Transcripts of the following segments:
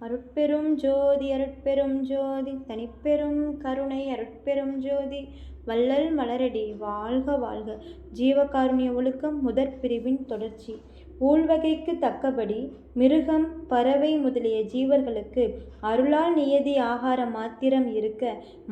அருட்பெரும் ஜோதி அருட்பெரும் ஜோதி தனிப்பெரும் கருணை அருட்பெரும் ஜோதி வள்ளல் மலரடி வாழ்க வாழ்க. ஜீவகாருண்ய ஒழுக்கம் முதற் பிரிவின் தொடர்ச்சி. ஊழ்வகைக்கு தக்கபடி மிருகம் பறவை முதலிய ஜீவர்களுக்கு அருளால் நியதி ஆகாரம் மாத்திரம் இருக்க,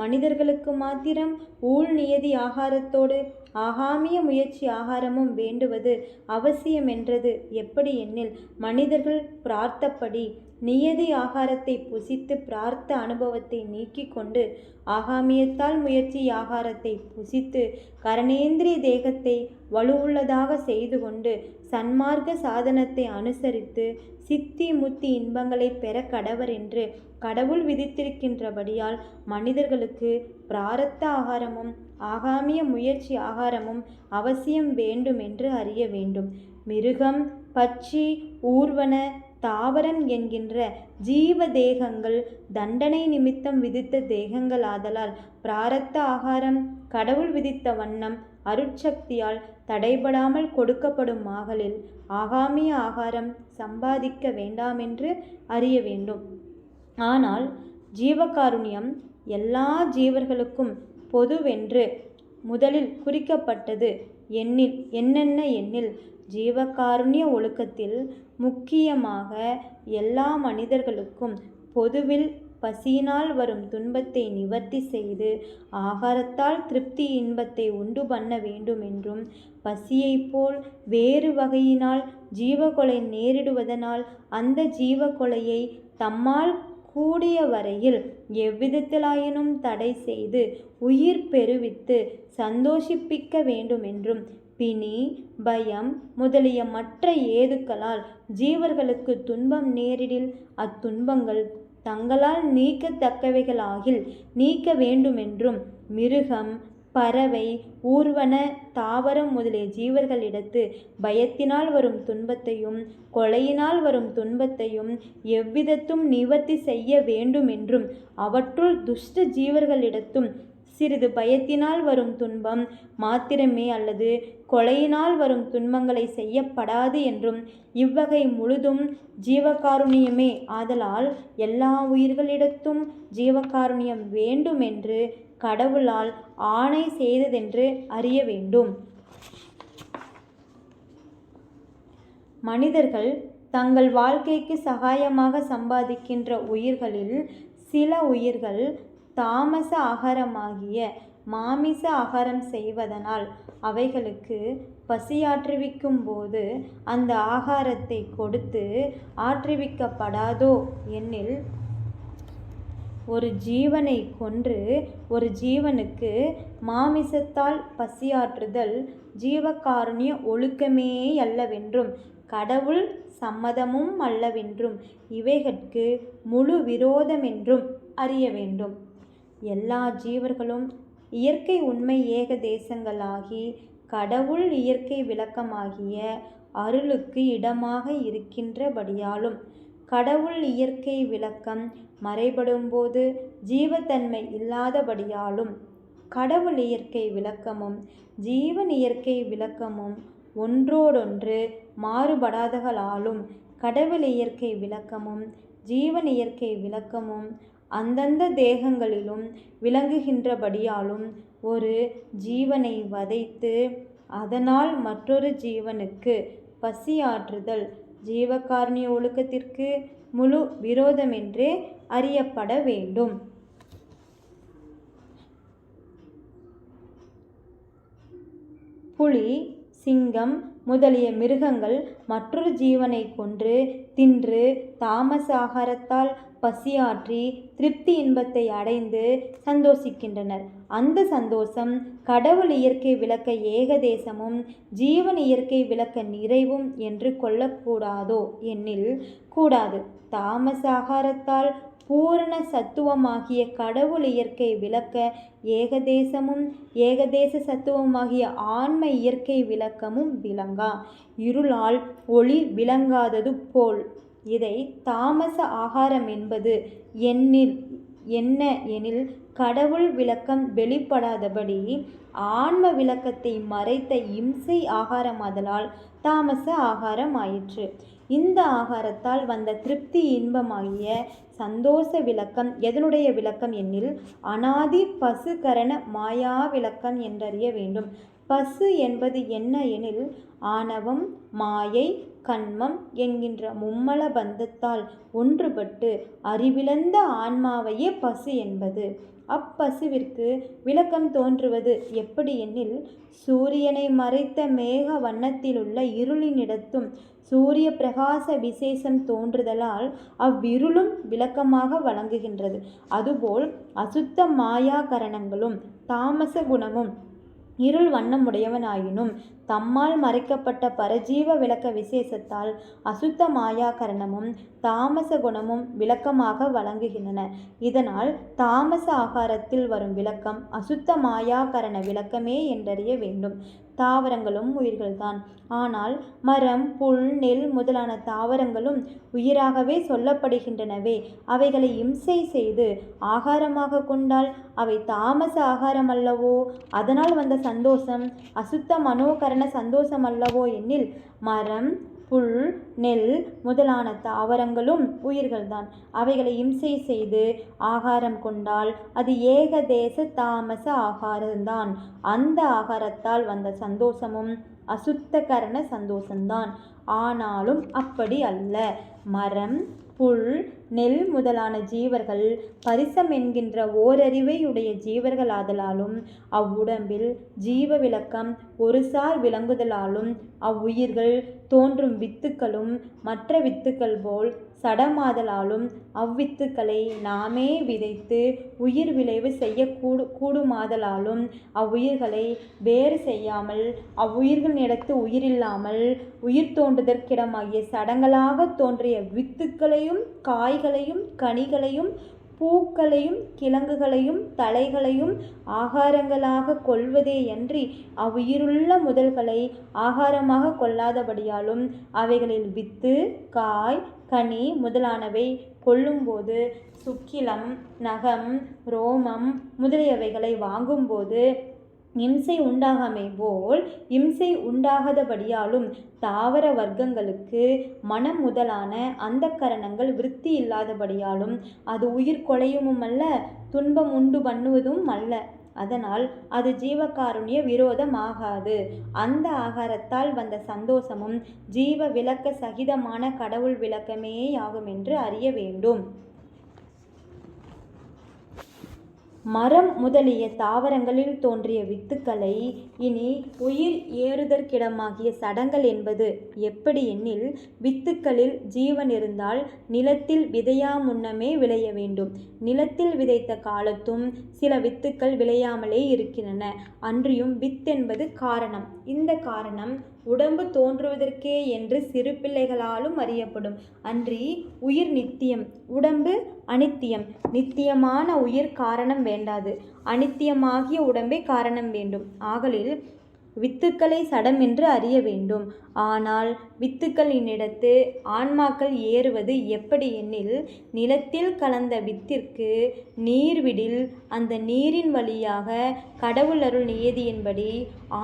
மனிதர்களுக்கு மாத்திரம் ஊழ் நியதி ஆகாரத்தோடு ஆகாமிய முயற்சி ஆகாரமும் வேண்டுவது அவசியமென்றது எப்படி எண்ணில், மனிதர்கள் பிரார்த்தப்படி நியதி ஆகாரத்தை புசித்து பிரார்த்த அனுபவத்தை நீக்கி கொண்டு ஆகாமியத்தால் முயற்சி ஆகாரத்தை புசித்து கரணேந்திரிய தேகத்தை வலுவுள்ளதாக செய்து கொண்டு சன்மார்க்க சாதனத்தை அனுசரித்து சித்தி முத்தி இன்பங்களை பெற கடவர் என்று கடவுள் விதித்திருக்கின்றபடியால் மனிதர்களுக்கு பிராரத்த ஆகாரமும் ஆகாமிய முயற்சி ஆகாரமும் அவசியம் வேண்டும் என்று அறிய வேண்டும். மிருகம், பட்சி, ஊர்வன, தாவரம் என்கின்ற ஜீவ தேகங்கள் தண்டனை நிமித்தம் விதித்த தேகங்கள் ஆதலால் பிராரத்த ஆகாரம் கடவுள் விதித்த வண்ணம் அருட்சக்தியால் தடைபடாமல் கொடுக்கப்படும் ஆகலில் ஆகாமிய ஆகாரம் சம்பாதிக்க வேண்டாமென்று அறிய வேண்டும். ஆனால் ஜீவகாருண்யம் எல்லா ஜீவர்களுக்கும் பொதுவென்று முதலில் குறிக்கப்பட்டது என்னென்ன எண்ணில், ஜீவகாருண்ய ஒழுக்கத்தில் முக்கியமாக எல்லா மனிதர்களுக்கும் பொதுவில் பசியினால் வரும் துன்பத்தை நிவர்த்தி செய்து ஆகாரத்தால் திருப்தி இன்பத்தை உண்டு பண்ண வேண்டும் என்றும், பசியைப் போல் வேறு வகையினால் ஜீவகொலை நேரிடுவதனால் அந்த ஜீவகொலையை தம்மால் கூடிய வரையில் எவ்விதத்திலாயினும் தடை செய்து உயிர் பெறுவித்து சந்தோஷிப்பிக்க வேண்டுமென்றும், பிணி, பயம் முதலிய மற்ற ஏதுக்களால் ஜீவர்களுக்கு துன்பம் நேரிடில் அத்துன்பங்கள் தங்களால் நீக்கத்தக்கவைகளாகில் நீக்க வேண்டுமென்றும், மிருகம், பறவை, ஊர்வன, தாவரம் முதலிய ஜீவர்களிடத்து பயத்தினால் வரும் துன்பத்தையும் கொலையினால் வரும் துன்பத்தையும் எவ்விதத்தும் நிவர்த்தி செய்ய வேண்டுமென்றும், அவற்றுள் துஷ்ட ஜீவர்களிடத்தும் சிறிது பயத்தினால் வரும் துன்பம் மாத்திரமே அல்லது கொலையினால் வரும் துன்பங்களை செய்யப்படாது என்றும், இவ்வகை முழுதும் ஜீவகாருண்யமே ஆதலால் எல்லா உயிர்களிடத்தும் ஜீவகாருண்யம் வேண்டுமென்று கடவுளால் ஆணை செய்ததென்று அறிய வேண்டும். மனிதர்கள் தங்கள் வாழ்க்கைக்கு சகாயமாக சம்பாதிக்கின்ற உயிர்களில் சில உயிர்கள் தாமச ஆகாரமாகிய மாமிச ஆகாரம் செய்வதனால் அவைகளுக்கு பசியாற்றுவிக்கும் போது அந்த ஆகாரத்தை கொடுத்து ஆற்றுவிக்கப்படாதோ எனில், ஒரு ஜீவனை கொன்று ஒரு ஜீவனுக்கு மாமிசத்தால் பசியாற்றுதல் ஜீவகாருண்ய ஒழுக்கமேயல்லவென்றும் கடவுள் சம்மதமும் அல்லவென்றும் இவைகட்கு முழு விரோதமென்றும் அறிய வேண்டும். எல்லா ஜீவர்களும் இயற்கை உண்மை ஏக தேசங்களாகி கடவுள் இயற்கை விளக்கமாகிய அருளுக்கு இடமாக இருக்கின்றபடியாலும், கடவுள் இயற்கை விளக்கம் மறைபடும்போது ஜீவத்தன்மை இல்லாதபடியாலும், கடவுள் இயற்கை விளக்கமும் ஜீவன் இயற்கை விளக்கமும் ஒன்றோடொன்று மாறுபடாதகளாலும், கடவுள் இயற்கை விளக்கமும் ஜீவன் இயற்கை விளக்கமும் அந்தந்த தேகங்களிலும் விளங்குகின்றபடியாலும், ஒரு ஜீவனை வதைத்து அதனால் மற்றொரு ஜீவனுக்கு பசியாற்றுதல் ஜீவகாருண்ய ஒழுக்கத்திற்கு முழு விரோதமென்றே அறியப்பட வேண்டும். புலி, சிங்கம் முதலிய மிருகங்கள் மற்றொரு ஜீவனை கொன்று தின்று தாமச ஆகாரத்தால் பசியாற்றி திருப்தி இன்பத்தை அடைந்து சந்தோஷிக்கின்றனர். அந்த சந்தோஷம் கடவுள் இயற்கை விளக்க ஏகதேசமும் ஜீவன் இயற்கை விளக்க நிறைவும் என்று கொள்ளக்கூடாதோ எனில் கூடாது. தாமச ஆகாரத்தால் பூரண சத்துவமாகிய கடவுள் இயற்கை விளக்க ஏகதேசமும் ஏகதேச சத்துவமாகிய ஆன்ம இயற்கை விளக்கமும் விளங்கா. இருளால் ஒளி விளங்காதது போல் இதை தாமச ஆகாரம் என்பது என்ன எனில், கடவுள் விளக்கம் வெளிப்படாதபடி ஆன்ம விளக்கத்தை மறைத்த இம்சை ஆகாரமாதலால் தாமச ஆகாரம் ஆயிற்று. இந்த ஆகாரத்தால் வந்த திருப்தி இன்பமாகிய சந்தோஷ விளக்கம் எதனுடைய விளக்கம் எனில் அனாதி பசு கரண மாயா விளக்கம் என்றறிய வேண்டும். பசு என்பது என்ன எனில் ஆணவம் மாயை கண்மம் என்கின்ற மும்மல பந்தத்தால் ஒன்றுபட்டு அறிவிழந்த ஆன்மாவையே பசு என்பது. அப்பசுவிற்கு விளக்கம் தோன்றுவது எப்படி எனில் சூரியனை மறைத்த மேக வண்ணத்திலுள்ள இருளினிடத்தும் சூரிய பிரகாச விசேஷம் தோன்றுதலால் அவ்விருளும் விளக்கமாக வழங்குகின்றது. அதுபோல் அசுத்த மாயா கரணங்களும் தாமச குணமும் இருள் வண்ணமுடையவனாயினும் தம்மால் மறைக்கப்பட்ட பரஜீவ விளக்க விசேஷத்தால் அசுத்த மாயாகரணமும் தாமச குணமும் விளக்கமாக வழங்குகின்றன. இதனால் தாமச ஆகாரத்தில் வரும் விளக்கம் அசுத்த மாயாகரண விளக்கமே என்றறிய வேண்டும். தாவரங்களும் உயிர்கள்தான். ஆனால் மரம் புல் நெல் முதலான தாவரங்களும் உயிராகவே சொல்லப்படுகின்றனவே. அவைகளை இம்சை செய்து ஆகாரமாக கொண்டால் அவை தாமச ஆகாரம் அல்லவோ? அதனால் வந்த சந்தோஷம் அசுத்த மனோகரண சந்தோஷம் அல்லவோ எனில் மரம் புல் நெல் முதலான தாவரங்களும் உயிர்கள்தான். அவைகளை இம்சை செய்து ஆகாரம் கொண்டால் அது ஏகதேச தாமச ஆகாரம்தான். அந்த ஆகாரத்தால் வந்த சந்தோஷமும் அசுத்த கரண சந்தோஷம்தான். ஆனாலும் அப்படி அல்ல. மரம் புல் நெல் முதலான ஜீவர்கள் பரிசம் என்கின்ற ஓரறிவை உடைய ஜீவர்கள் ஆதலாலும் அவ்வுடம்பில் ஜீவ விளக்கம் ஒரு சார் விளங்குதலாலும் அவ்வுயிர்கள் தோன்றும் வித்துக்களும் மற்ற வித்துக்கள் போல் சடமாதலாலும் அவ்வித்துக்களை நாமே விதைத்து உயிர் விளைவு செய்ய கூடுமாதலாலும் அவ்வுயிர்களை வேறு செய்யாமல் அவ்வுயிர்களிடத்து உயிரில்லாமல் உயிர் தோன்றுதற்கிடமாகிய சடங்களாக தோன்றிய வித்துக்களையும் காய்களையும் கனிகளையும் பூக்களையும் கிழங்குகளையும் தலைகளையும் ஆகாரங்களாக கொள்வதேயன்றி அவ்வுயிருள்ள முதல்களை ஆகாரமாக கொள்ளாதபடியாலும் அவைகளில் வித்து காய் கனி முதலானவை கொள்ளும்போது சுக்கிலம் நகம் ரோமம் முதலியவைகளை வாங்கும்போது இம்சை உண்டாகாமை போல் இம்சை உண்டாகாதபடியாலும் தாவர வர்க்கங்களுக்கு மனம் முதலான அந்த கரணங்கள் விருத்தி இல்லாதபடியாலும் அது உயிர் கொலையுமல்ல துன்பம் உண்டு பண்ணுவதும் அல்ல. அதனால் அது ஜீவகாருண்ய விரோதமாகாது. அந்த ஆகாரத்தால் வந்த சந்தோஷமும் ஜீவ விளக்க சகிதமான கடவுள் விளக்கமேயாகும் என்று அறிய வேண்டும். மரம் முதலிய தாவரங்களில் தோன்றிய வித்துக்களை இனி உயிர் ஏறுதற்கிடமாகிய சடங்கள் என்பது எப்படி எனில் வித்துக்களில் ஜீவன் இருந்தால் நிலத்தில் விதையா முன்னமே விளைய வேண்டும். நிலத்தில் விதைத்த காலத்தும் சில வித்துக்கள் விளையாமலே இருக்கின்றன. அன்றியும் வித்தென்பது காரணம். இந்த காரணம் உடம்பு தோன்றுவதற்கே என்று சிறு பிள்ளைகளாலும் அறியப்படும். அன்றி உயிர் நித்தியம், உடம்பு அனித்தியம். நித்தியமான உயிர் காரணம் வேண்டாது, அனித்தியமாகிய உடம்பே காரணம் வேண்டும். ஆகலில் வித்துக்களை சடம் என்று அறிய வேண்டும். ஆனால் வித்துக்களினிடத்து ஆன்மாக்கள் ஏறுவது எப்படி எனில் நிலத்தில் கலந்த வித்திற்கு நீர் விடில் அந்த நீரின் வழியாக கடவுள் அருள் நியதியின்படி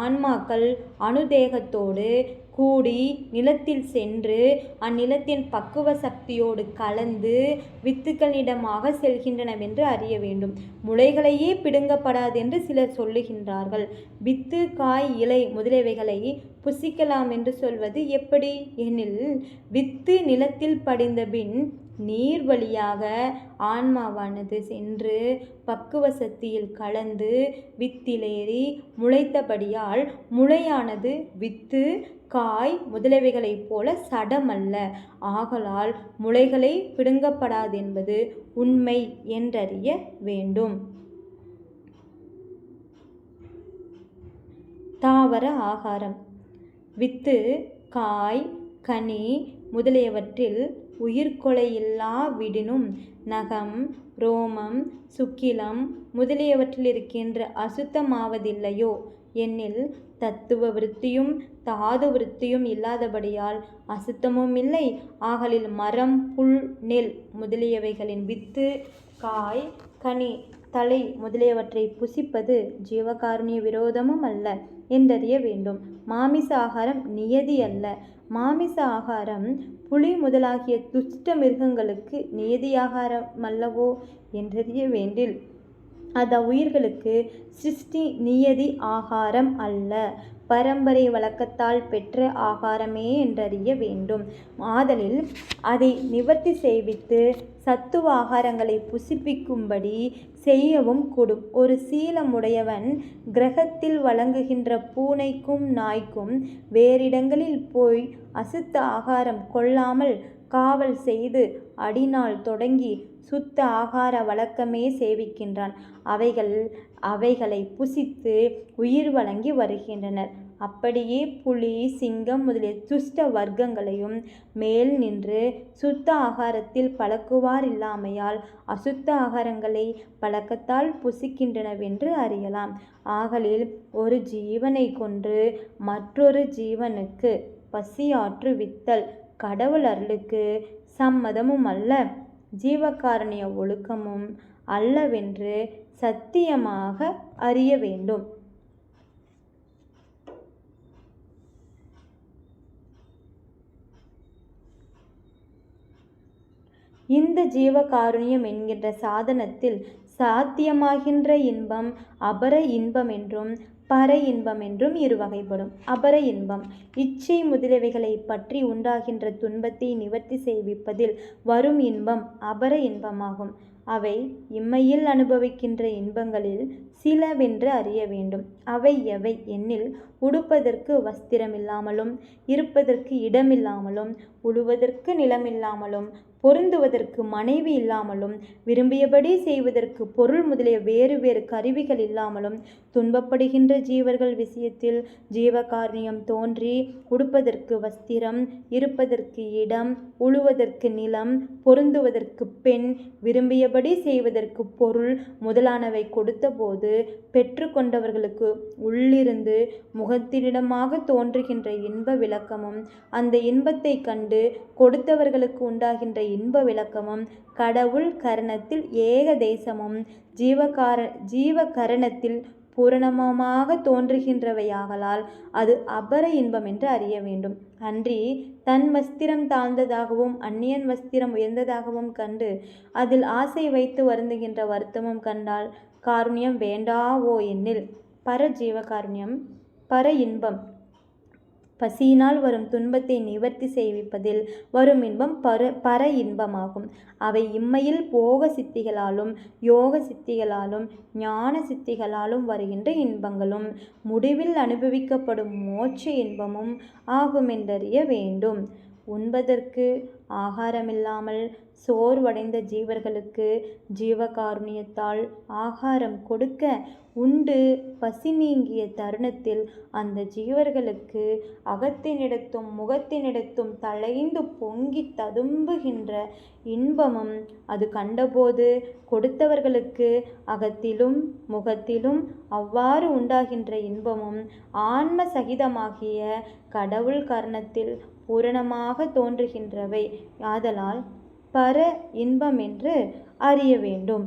ஆன்மாக்கள் அணுதேகத்தோடு கூடி நிலத்தில் சென்று அந்நிலத்தின் பக்குவ சக்தியோடு கலந்து வித்துக்களிடமாக செல்கின்றனவென்று அறிய வேண்டும். முளைகளையே பிடுங்கப்படாதென்று சிலர் சொல்லுகின்றார்கள். வித்து காய் இலை முதலியவைகளை புசிக்கலாம் என்று சொல்வது எப்படி எனில் வித்து நிலத்தில் படிந்த பின் நீர் வழியாக ஆன்மாவானது சென்று பக்குவ சக்தியில் கலந்து வித்திலேறி முளைத்தபடியால் முளையானது வித்து காய் முதலியவைகளைப் போல சடமல்ல. ஆகலால் முளைகளை பிடுங்கப்படாதென்பது உண்மை என்றறிய வேண்டும். தாவர ஆகாரம். வித்து காய் கனி முதலியவற்றில் உயிர்கொலையில்லா விடினும் நகம் ரோமம் சுக்கிலம் முதலியவற்றில் இருக்கின்ற அசுத்தமாவதில்லையோ எனில் தத்துவ விருத்தியும் தாது விருத்தியும் இல்லாதபடியால் அசுத்தமும் இல்லை. ஆகலில் மரம் புல் நெல் முதலியவைகளின் வித்து காய் கனி தலை முதலியவற்றை புசிப்பது ஜீவகாருண்ய விரோதமும் அல்ல என்றறிய வேண்டும். மாமிச ஆகாரம் நியதி அல்ல. மாமிச ஆகாரம் புலி முதலாகிய துஷ்ட மிருகங்களுக்கு நியதியாகாரமல்லவோ என்றறிய வேண்டில் அது உயிர்களுக்கு சிருஷ்டி நியதி ஆகாரம் அல்ல, பரம்பரை வழக்கத்தால் பெற்ற ஆகாரமே என்றறிய வேண்டும். ஆதலில் அதை நிவர்த்தி செய்வித்து சத்துவ ஆகாரங்களை புசிப்பிக்கும்படி செய்யவும் கூடும். ஒரு சீலமுடையவன் கிரகத்தில் வழங்குகின்ற பூனைக்கும் நாய்க்கும் வேறிடங்களில் போய் அசுத்த ஆகாரம் கொள்ளாமல் காவல் செய்து அடிநாள் தொடங்கி சுத்த ஆகார வழக்கமே சேவிக்கின்றான். அவைகளை புசித்து உயிர் வழங்கி வருகின்றனர். அப்படியே புலி, சிங்கம் முதலிய துஷ்ட வர்க்கங்களையும் மேல் நின்று சுத்த ஆகாரத்தில் பழக்குவார் இல்லாமையால் அசுத்த ஆகாரங்களை பழக்கத்தால் புசிக்கின்றனவென்று அறியலாம். ஆகலில் ஒரு ஜீவனை கொன்று மற்றொரு ஜீவனுக்கு பசியாற்றுவித்தல் கடவுள் அருளுக்கு சம்மதமும் அல்ல, ஜீவகாருண்ய ஒழுக்கமும் அல்லவென்று சத்தியமாக அறிய வேண்டும். இந்த ஜீவகாருண்யம் என்கின்ற சாதனத்தில் சாத்தியமாகின்ற இன்பம் அபர இன்பம் என்றும் பர இன்பம் என்றும் இருவகைப்படும். அபர இன்பம் இச்சை முதலியவைகளை பற்றி உண்டாகின்ற துன்பத்தை நிவர்த்தி செய்விப்பதில் வரும் இன்பம் அபர இன்பமாகும். அவை இம்மையில் அனுபவிக்கின்ற இன்பங்களில் சிலவென்று அறிய வேண்டும். அவை எவை எனில், உடுப்பதற்கு வஸ்திரமில்லாமலும், இருப்பதற்கு இடமில்லாமலும், உழுவதற்கு நிலமில்லாமலும், பொருந்துவதற்கு மனைவி இல்லாமலும், விரும்பியபடி செய்வதற்கு பொருள் முதலிய வேறு வேறு கருவிகள் இல்லாமலும், துன்பப்படுகின்ற ஜீவர்கள் விஷயத்தில் ஜீவகாருண்யம் தோன்றி உடுப்பதற்கு வஸ்திரம், இருப்பதற்கு இடம், உழுவதற்கு நிலம், பொருந்துவதற்கு பெண், விரும்பியபடி செய்வதற்கு பொருள் முதலானவை கொடுத்தபோது பெற்று கொண்டவர்களுக்கு உள்ளிருந்து முகத்தினிடமாக தோன்றுகின்ற இன்ப விளக்கமும், அந்த இன்பத்தை கண்டு கொடுத்தவர்களுக்கு உண்டாகின்ற இன்ப விளக்கமும் கடவுள் கரணத்தில் ஏக தேசமும் ஜீவகரணத்தில் பூரணமாக தோன்றுகின்றவையாகலால் அது அபர இன்பம் என்று அறிய வேண்டும். அன்றி தன் வஸ்திரம் தாழ்ந்ததாகவும் அந்நியன் வஸ்திரம் உயர்ந்ததாகவும் கண்டு அதில் ஆசை வைத்து வருந்துகின்ற வருத்தமும் கண்டால் காருண்யம் வேண்டாவோ எனில் பர ஜீவகாருண்யம் பர இன்பம் பசியினால் வரும் துன்பத்தை நிவர்த்தி செய்விப்பதில் வரும் இன்பம் பர இன்பமாகும். அவை இம்மையில் போக சித்திகளாலும் யோக சித்திகளாலும் ஞான சித்திகளாலும் வருகின்ற இன்பங்களும் முடிவில் அனுபவிக்கப்படும் மோட்ச இன்பமும் ஆகுமென்றறிய வேண்டும். உண்பதற்கு ஆகாரமில்லாமல் சோர்வடைந்த ஜீவர்களுக்கு ஜீவகாருண்யத்தால் ஆகாரம் கொடுக்க உண்டு பசி நீங்கிய தருணத்தில் அந்த ஜீவர்களுக்கு அகத்தினிடத்தும் முகத்தினிடத்தும் தழைந்து பொங்கி ததும்புகின்ற இன்பமும் அது கண்டபோது கொடுத்தவர்களுக்கு அகத்திலும் முகத்திலும் அவ்வாறு உண்டாகின்ற இன்பமும் ஆன்ம சகிதமாகிய கடவுள் கரணத்தில் பூரணமாக தோன்றுகின்றவை. ஆதலால் பர இன்பம் என்று அறிய வேண்டும்.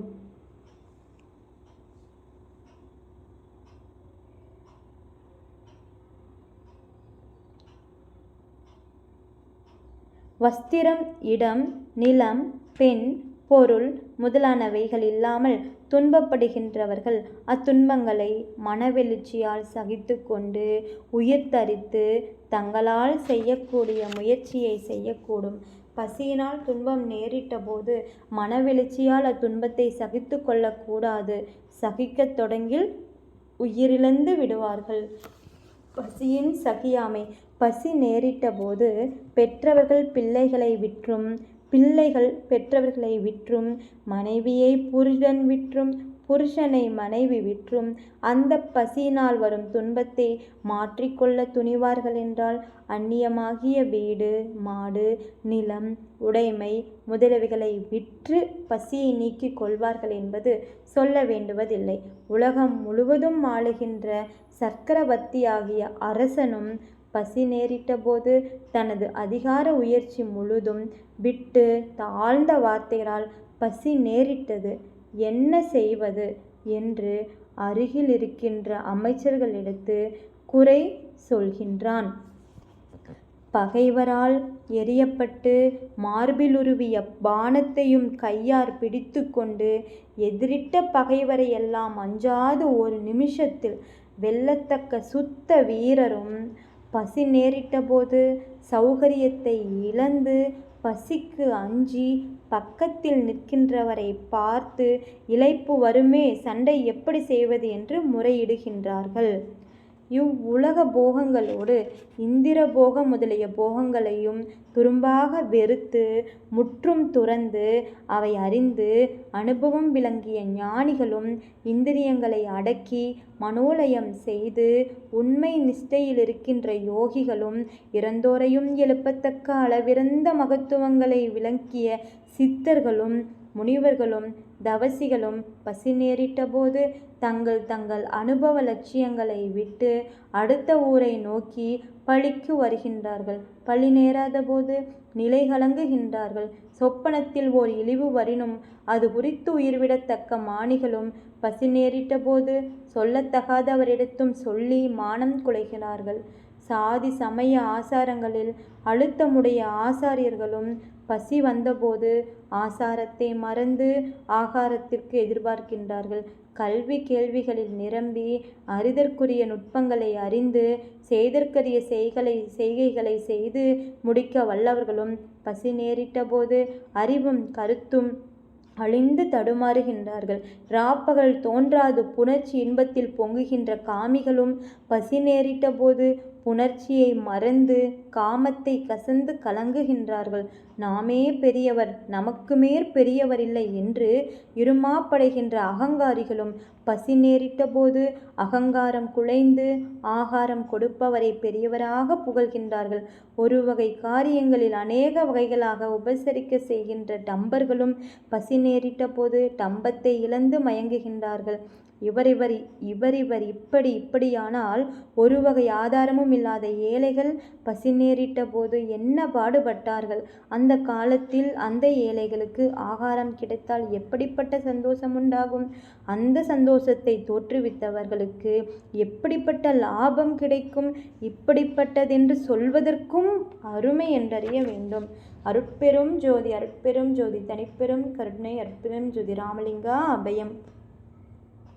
வஸ்திரம், இடம், நிலம், பெண், பொருள் முதலானவைகள் இல்லாமல் துன்பப்படுகின்றவர்கள் அத்துன்பங்களை மனவெழுச்சியால் சகித்து கொண்டு உயிர்த்தரித்து தங்களால் செய்யக்கூடிய முயற்சியை செய்யக்கூடும். பசியினால் துன்பம் நேரிட்ட போது மனவெழுச்சியால் அத்துன்பத்தை சகித்து கொள்ளக்கூடாது. சகிக்கத் தொடங்கில் உயிரிழந்து விடுவார்கள். பசியின் சகியாமை பசி நேரிட்ட போது பெற்றவர்கள் பிள்ளைகளை விற்றும், பிள்ளைகள் பெற்றவர்களை விற்றும், மனைவியை புருஷன் விற்றும், புருஷனை மனைவி விற்றும் அந்த பசியினால் வரும் துன்பத்தை மாற்றிக்கொள்ள துணிவார்கள் என்றால் அந்நியமாகிய வீடு, மாடு, நிலம், உடைமை முதலியவைகளை விற்று பசியை நீக்கிக் கொள்வார்கள் என்பது சொல்ல வேண்டுவதில்லை. உலகம் முழுவதும் ஆளுகின்ற சக்கரவர்த்தியாகிய அரசனும் பசி நேரிட்ட போது தனது அதிகார உயர்ச்சி முழுதும் விட்டு தாழ்ந்த வார்த்தைகளால் பசி நேரிட்டது, என்ன செய்வது என்று அருகில் இருக்கின்ற அமைச்சர்களிடத்து குறை சொல்கின்றான். பகைவரால் எறியப்பட்டு மார்பிலுருவிய பாணத்தையும் கையார் பிடித்து கொண்டு எதிரிட்ட பகைவரை எல்லாம் அஞ்சாது ஒரு நிமிஷத்தில் வெல்லத்தக்க சுத்த வீரரும், பசி நேரிட்டபோது சௌகரியத்தை இழந்து பசிக்கு அஞ்சி பக்கத்தில் நிற்கின்றவரை பார்த்து இளைப்பு வருமே, சண்டை எப்படி செய்வது என்று முறையிடுகின்றார்கள். இவ்வுலக போகங்களோடு இந்திர போகம் முதலிய போகங்களையும் துரும்பாக வெறுத்து முற்றும் துறந்து அவை அறிந்து அனுபவம் விளங்கிய ஞானிகளும் இந்திரியங்களை அடக்கி மனோலயம் செய்து உண்மை நிஷ்டையில் இருக்கின்ற யோகிகளும் இறந்தோரையும் எழுப்பத்தக்க அளவிறந்த மகத்துவங்களை விளங்கிய சித்தர்களும் முனிவர்களும் தவசிகளும் பசி நேரிட்ட போது தங்கள் தங்கள் அனுபவ லட்சியங்களை விட்டு அடுத்த ஊரை நோக்கி பழிக்கு வருகின்றார்கள். பழி நேராத போது நிலை கலங்குகின்றார்கள். சொப்பனத்தில் ஓர் இழிவு வரினும் அது குறித்து உயிர்விடத்தக்க மானிகளும் பசி நேரிட்ட போது சொல்லத்தகாதவரிடத்தும் சொல்லி மானம் குலைகிறார்கள். சாதி சமய ஆசாரங்களில் அழுத்தமுடைய ஆசாரியர்களும் பசி வந்தபோது ஆசாரத்தை மறந்து ஆகாரத்திற்கு எதிர்பார்க்கின்றார்கள். கல்வி கேள்விகளில் நிரம்பி அறிதற்குரிய நுட்பங்களை அறிந்து செய்தற்கரிய செய்கைகளை செய்து முடிக்க வல்லவர்களும் பசி நேரிட்ட போது அறிவும் கருத்தும் அழிந்து தடுமாறுகின்றார்கள். ராப்பகல் தோன்றாது புணர்ச்சி இன்பத்தில் பொங்குகின்ற காமிகளும் பசி நேரிட்ட போது புணர்ச்சியை மறந்து காமத்தை கசந்து கலங்குகின்றார்கள். நாமே பெரியவர், நமக்கு மேற் பெரியவர் இல்லை என்று இருமாப்படைகின்ற அகங்காரிகளும் பசி நேரிட்ட போது அகங்காரம் குலைந்து ஆகாரம் கொடுப்பவரை பெரியவராக புகழ்கின்றார்கள். ஒரு வகை காரியங்களில் அநேக வகைகளாக உபசரிக்க செய்கின்ற டம்பர்களும் பசி நேரிட்ட போது டம்பத்தை இழந்து மயங்குகின்றார்கள். இவர் இப்படியானால் ஒரு வகை ஆதாரமும் இல்லாத ஏழைகள் பசி நேரிட்ட போது என்ன பாடுபட்டார்கள்? அந்த காலத்தில் அந்த ஏழைகளுக்கு ஆகாரம் கிடைத்தால் எப்படிப்பட்ட சந்தோஷம் உண்டாகும்? அந்த சந்தோஷத்தை தோற்றுவித்தவர்களுக்கு எப்படிப்பட்ட லாபம் கிடைக்கும்? இப்படிப்பட்டதென்று சொல்வதற்கும் அருமை என்றறிய வேண்டும். அருட்பெரும் ஜோதி, அருட்பெரும் ஜோதி, தனிப்பெரும் கருணை, அருட்பெரும் ஜோதி. ராமலிங்கா அபயம்.